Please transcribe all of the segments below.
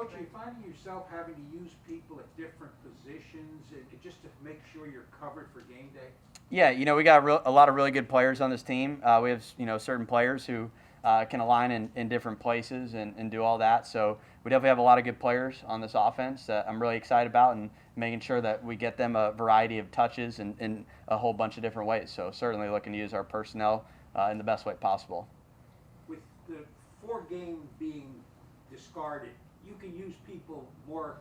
Coach, are you finding yourself having to use people at different positions just to make sure you're covered for game day? Yeah, we got a lot of really good players on this team. We have, certain players who can align in different places and do all that. So we definitely have a lot of good players on this offense that I'm really excited about and making sure that we get them a variety of touches in a whole bunch of different ways. So certainly looking to use our personnel in the best way possible. With the 4 games being discarded, you can use people more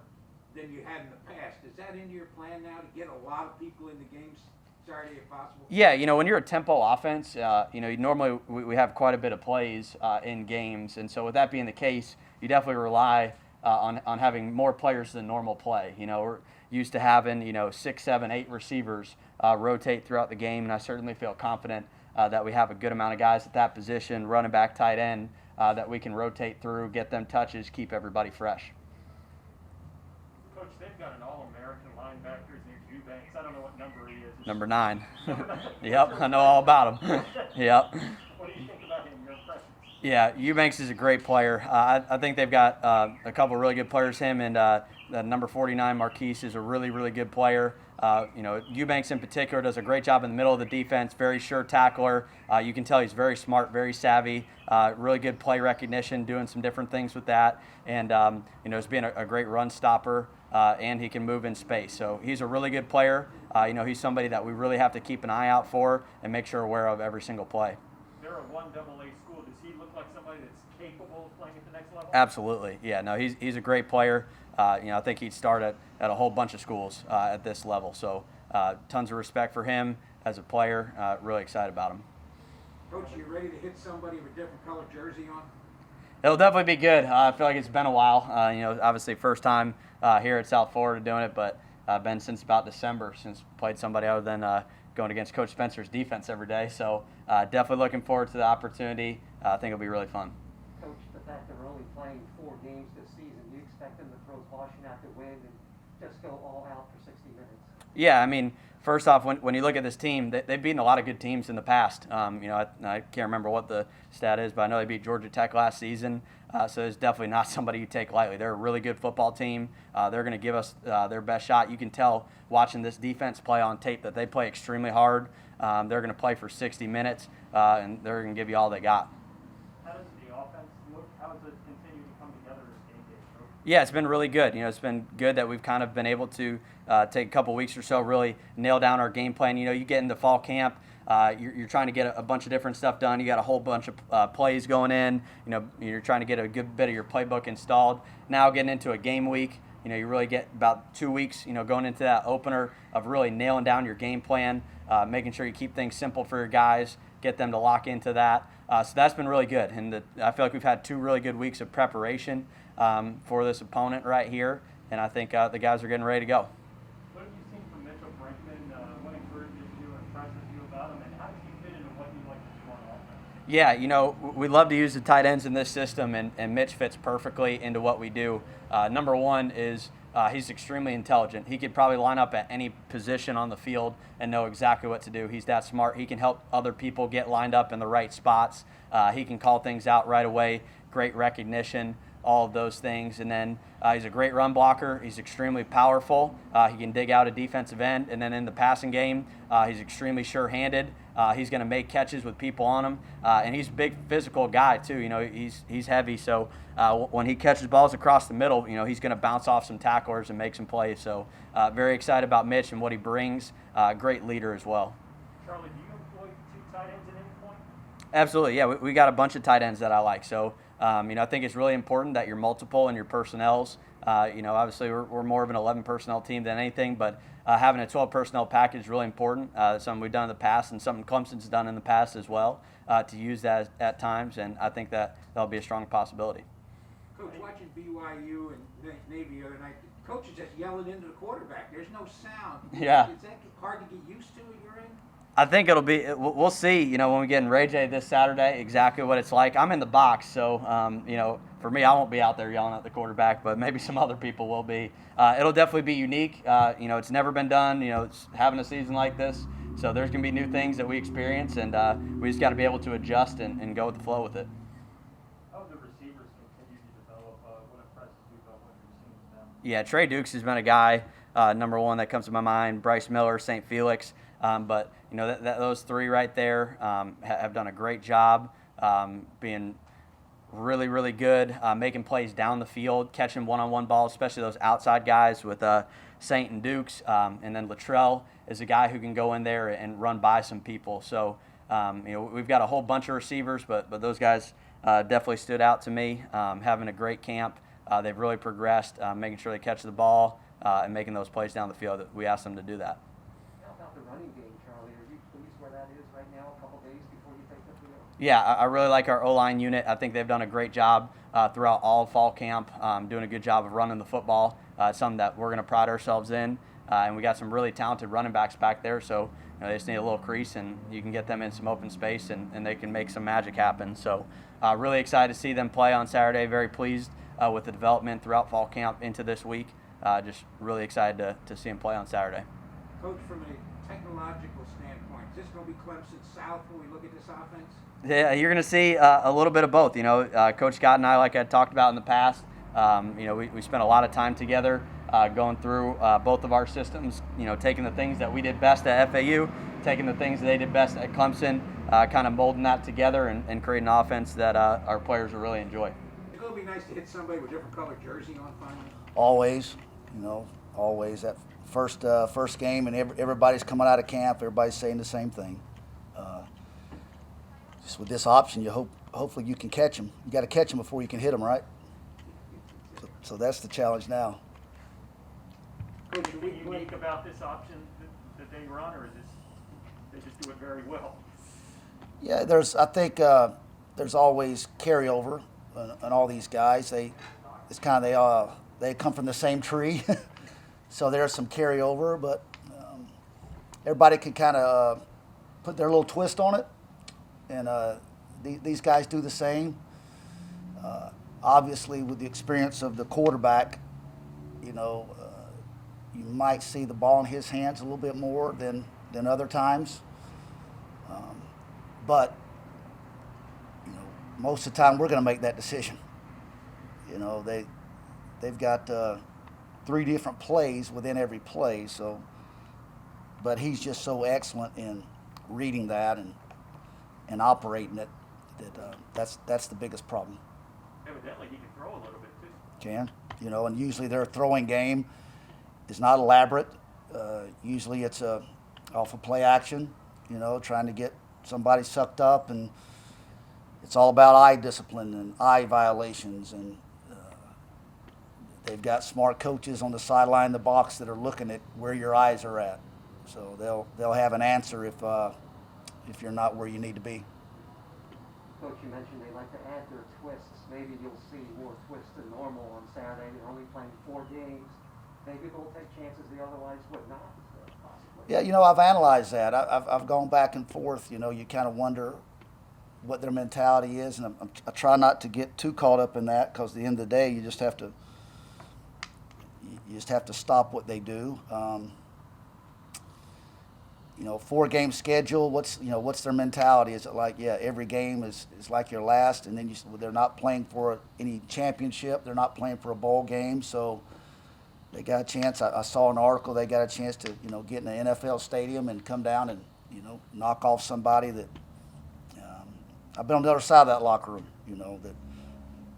than you had in the past. Is that in your plan now to get a lot of people in the games Saturday if possible? Yeah, when you're a tempo offense, normally we have quite a bit of plays in games, and so with that being the case, you definitely rely on having more players than normal play. We're used to having 6, 7, 8 receivers rotate throughout the game, and I certainly feel confident that we have a good amount of guys at that position, running back, tight end, that we can rotate through, get them touches, keep everybody fresh. Coach, they've got an All-American linebacker named Eubanks. I don't know what number he is. Number 9. Yep, I know all about him. Yep. What do you think about him? Your impressions? Yeah, Eubanks is a great player. I think they've got a couple of really good players. Him and number 49, Marquise, is a really, really good player. Eubanks in particular does a great job in the middle of the defense, very sure tackler. You can tell he's very smart, very savvy, really good play recognition, doing some different things with that. And, he's being a great run stopper, and he can move in space. So he's a really good player. He's somebody that we really have to keep an eye out for and make sure we're aware of every single play. They're a 1AA school. Does he look like somebody that's capable of playing at the next level? Absolutely. Yeah, no, he's a great player. I think he'd start at a whole bunch of schools at this level. So tons of respect for him as a player. Really excited about him. Coach, you ready to hit somebody with a different color jersey on? It'll definitely be good. I feel like it's been a while. Obviously first time here at South Florida doing it, but been since about December since played somebody other than going against Coach Spencer's defense every day. So definitely looking forward to the opportunity. I think it'll be really fun. Coach, the fact that we're only playing 4 games this season, do you expect them to throw caution out the wind and just go all out for 60 minutes? Yeah, first off, when you look at this team, they've beaten a lot of good teams in the past. I can't remember what the stat is, but I know they beat Georgia Tech last season. So it's definitely not somebody you take lightly. They're a really good football team. They're going to give us their best shot. You can tell watching this defense play on tape that they play extremely hard. They're going to play for 60 minutes, and they're going to give you all they got. How does the offense look? How does it continue to come together as game day, Coach? Yeah, it's been really good. It's been good that we've kind of been able to take a couple weeks or so, really nail down our game plan. You get into fall camp, you're trying to get a bunch of different stuff done. You got a whole bunch of plays going in. You're trying to get a good bit of your playbook installed. Now getting into a game week, you really get about 2 weeks, going into that opener of really nailing down your game plan, making sure you keep things simple for your guys, get them to lock into that. So that's been really good. And I feel like we've had 2 really good weeks of preparation for this opponent right here. And I think the guys are getting ready to go. What have you seen from Mitchell Brinkman? What encourages you or impresses you about him? And how does he fit into what you like to do on offense? Yeah, we love to use the tight ends in this system, and Mitch fits perfectly into what we do. Number one is he's extremely intelligent. He could probably line up at any position on the field and know exactly what to do. He's that smart. He can help other people get lined up in the right spots. He can call things out right away, great recognition, all of those things. And then he's a great run blocker. He's extremely powerful. He can dig out a defensive end. And then in the passing game, he's extremely sure-handed. He's going to make catches with people on him. And he's a big physical guy, too. He's heavy. So when he catches balls across the middle, he's going to bounce off some tacklers and make some plays. So very excited about Mitch and what he brings. Great leader as well. Charlie, do you employ 2 tight ends at any point? Absolutely, yeah. We got a bunch of tight ends that I like. So, I think it's really important that you're multiple in your personnels. Obviously we're more of an 11 personnel team than anything, but having a 12 personnel package is really important. Something we've done in the past and something Clemson's done in the past as well, to use that at times, and I think that'll be a strong possibility. Coach, watching BYU and Navy the other night, the coach is just yelling into the quarterback. There's no sound. Yeah. Is that hard to get used to at your end? I think we'll see, when we get in Ray J this Saturday, exactly what it's like. I'm in the box, so, for me, I won't be out there yelling at the quarterback, but maybe some other people will be. It'll definitely be unique. It's never been done, it's having a season like this. So there's going to be new things that we experience, and we just got to be able to adjust and go with the flow with it. How have the receivers continue to develop? What impresses you about what Yeah, Trey Dukes has been a guy, number one, that comes to my mind. Bryce Miller, St. Felix. But, those three right there have done a great job being really, really good, making plays down the field, catching one-on-one balls, especially those outside guys with Saint and Dukes. And then Latrell is a guy who can go in there and run by some people. So, we've got a whole bunch of receivers, but those guys definitely stood out to me, having a great camp. They've really progressed, making sure they catch the ball and making those plays down the field. We asked them to do that. How about the running game, Charlie? Are you pleased where that is right now, a couple days before you take the field? Yeah, I really like our O-line unit. I think they've done a great job throughout all of fall camp, doing a good job of running the football. It's something that we're going to pride ourselves in. And we got some really talented running backs back there, so they just need a little crease, and you can get them in some open space, and they can make some magic happen. So really excited to see them play on Saturday. Very pleased with the development throughout fall camp into this week. Just really excited to see them play on Saturday. Coach, from a technological standpoint, is this going to be Clemson South when we look at this offense? Yeah, you're going to see a little bit of both. Coach Scott and I, like I talked about in the past, we spent a lot of time together going through both of our systems, taking the things that we did best at FAU, taking the things that they did best at Clemson, kind of molding that together and creating an offense that our players will really enjoy. It's going to be nice to hit somebody with a different colored jersey on finally. Always, always. That first game, and everybody's coming out of camp, everybody's saying the same thing. Just with this option, hopefully you can catch them. You got to catch them before you can hit them, right? So that's the challenge now. Coach, is it unique about this option that they run, or is they just do it very well? Yeah, I think there's always carryover on all these guys. They come from the same tree, so there's some carryover. But everybody can kind of put their little twist on it, and these guys do the same. Obviously, with the experience of the quarterback, you might see the ball in his hands a little bit more than other times. But most of the time we're going to make that decision. They've got 3 different plays within every play. So, but he's just so excellent in reading that and operating it that's the biggest problem. Evidently, he can throw a little bit too. And usually their throwing game is not elaborate. Usually it's off of play action, trying to get somebody sucked up, and it's all about eye discipline and eye violations, and they've got smart coaches on the sideline in the box that are looking at where your eyes are at. So they'll have an answer if you're not where you need to be. Coach, you mentioned they like to add their twists. Maybe you'll see more twists than normal on Saturday. They're only playing 4 games. Maybe they'll take chances they otherwise would not, possibly. Yeah, I've analyzed that. I've gone back and forth. You kind of wonder what their mentality is, and I try not to get too caught up in that, because at the end of the day, you just have to stop what they do. 4-game schedule. What's their mentality? Is it like, every game is like your last, and then they're not playing for any championship, they're not playing for a bowl game, so they got a chance. I saw an article. They got a chance to get in an NFL stadium and come down and knock off somebody that. I've been on the other side of that locker room. That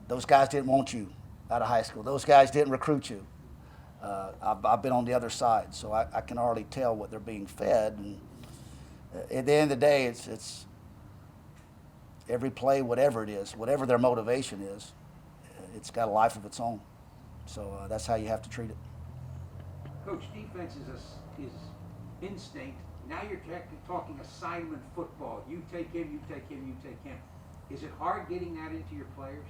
those guys didn't want you out of high school. Those guys didn't recruit you. I've been on the other side, so I can already tell what they're being fed. And at the end of the day, it's every play, whatever it is, whatever their motivation is, it's got a life of its own. So that's how you have to treat it. Coach, defense is instinct. Now you're talking assignment football. You take him, you take him, you take him. Is it hard getting that into your players?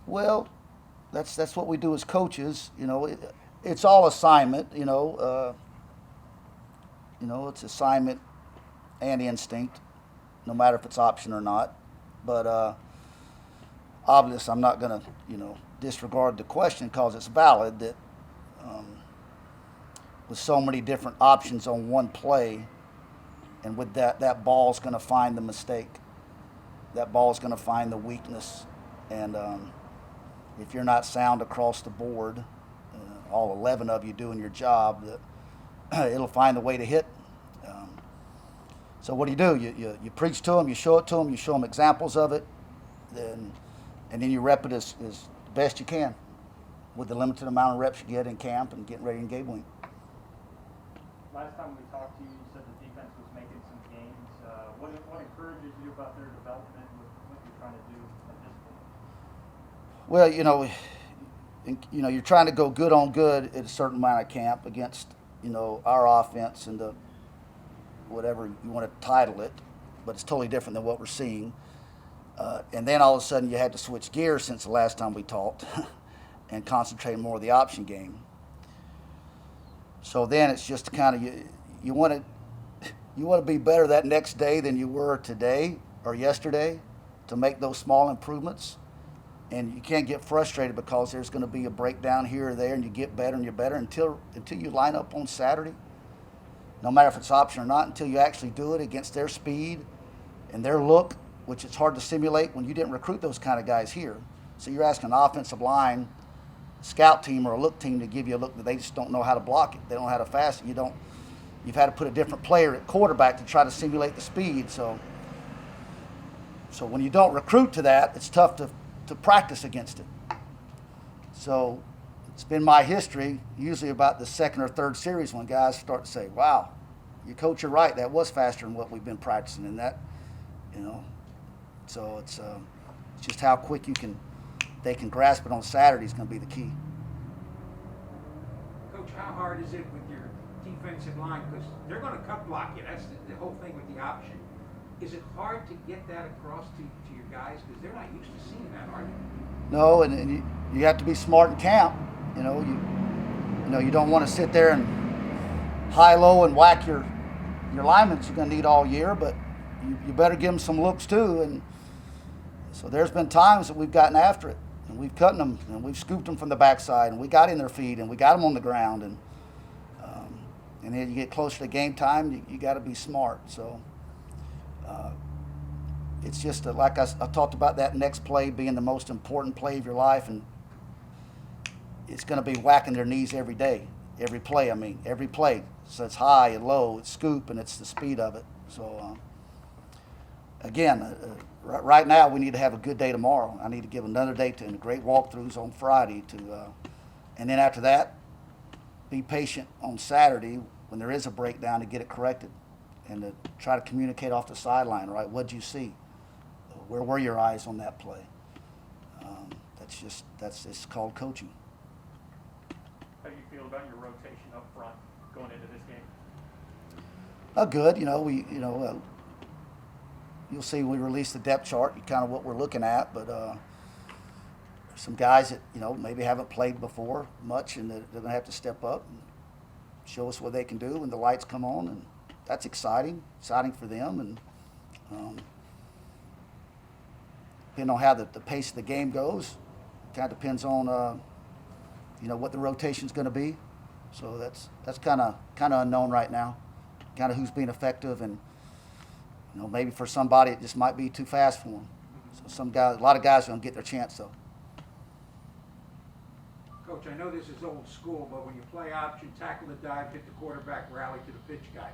Well, that's what we do as coaches. It's all assignment. It's assignment and instinct, no matter if it's option or not. But obviously, I'm not going to disregard the question, because it's valid that with so many different options on one play, and with that ball's going to find the mistake. That ball's going to find the weakness, and if you're not sound across the board, all 11 of you doing your job, that it'll find a way to hit. So what do? You preach to them, you show it to them, you show them examples of it, and then you rep it as best you can with the limited amount of reps you get in camp and getting ready in game week. Last time we talked to you, you said the defense was making some gains. What encourages you about their development with what you're trying to do at this point? Well, you're trying to go good on good at a certain amount of camp against, our offense and the whatever you want to title it, but it's totally different than what we're seeing. And then all of a sudden you had to switch gears since the last time we talked and concentrate more on the option game. So then it's just kind of you want to be better that next day than you were today or yesterday to make those small improvements. And you can't get frustrated because there's going to be a breakdown here or there, and you get better and you're better until you line up on Saturday. No matter if it's option or not, until you actually do it against their speed and their look, which it's hard to simulate when you didn't recruit those kind of guys here. So you're asking an offensive line, scout team, or a look team to give you a look that they just don't know how to block it. They don't know how to fast it. You've had to put a different player at quarterback to try to simulate the speed. So when you don't recruit to that, it's tough to practice against it. So it's been my history, usually about the second or third series, when guys start to say, wow, you coach, you're right, that was faster than what we've been practicing. And that, so it's just how quick they can grasp it on Saturday is going to be the key. Coach, how hard is it with your defensive line? Because they're going to cut block you. That's the whole thing with the option. Is it hard to get that across to your guys? Because they're not used to seeing that, are they? No, and you have to be smart in camp. You don't want to sit there and high-low and whack your linemen you're going to need all year, but you better give them some looks too. And so there's been times that we've gotten after it, and we've cut them, and we've scooped them from the backside, and we got in their feet, and we got them on the ground. And then you get closer to game time, you got to be smart. So it's just like I talked about, that next play being the most important play of your life, and it's going to be whacking their knees every day, every play. Every play. So it's high and low, it's scoop, and it's the speed of it. So again, right now we need to have a good day tomorrow. I need to give another day and great walkthroughs on Friday and then after that, be patient on Saturday when there is a breakdown to get it corrected, and to try to communicate off the sideline. Right? What'd you see? Where were your eyes on that play? It's called coaching. How do you feel about your rotation up front going into this game? Good. You'll see when we release the depth chart, kind of what we're looking at. But some guys that maybe haven't played before much, and they're going to have to step up and show us what they can do when the lights come on, and that's exciting for them. And depending on how the pace of the game goes, kind of depends on what the rotation's going to be. So that's kind of unknown right now, kind of who's being effective, and maybe for somebody it just might be too fast for them. So a lot of guys are going to get their chance though. Coach, I know this is old school, but when you play option, tackle the dive, hit the quarterback, rally to the pitch guy,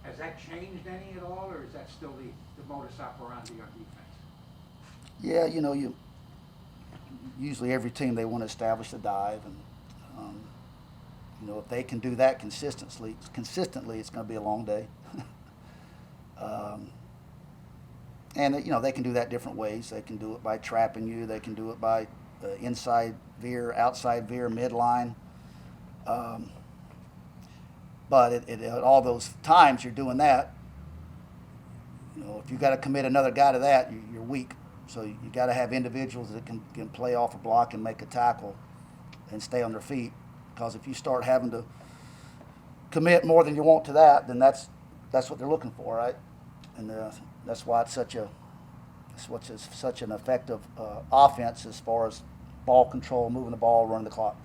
has that changed any at all, or is that still the modus operandi on defense? Yeah, you usually every team, they want to establish the dive, and if they can do that consistently, it's going to be a long day. And they can do that different ways. They can do it by trapping you. They can do it by inside veer, outside veer, midline. But at all those times you're doing that, if you got to commit another guy to that, you're weak. So you got to have individuals that can play off a block and make a tackle and stay on their feet. Because if you start having to commit more than you want to that, then that's what they're looking for, right? And that's why it's such an effective offense as far as ball control, moving the ball, running the clock.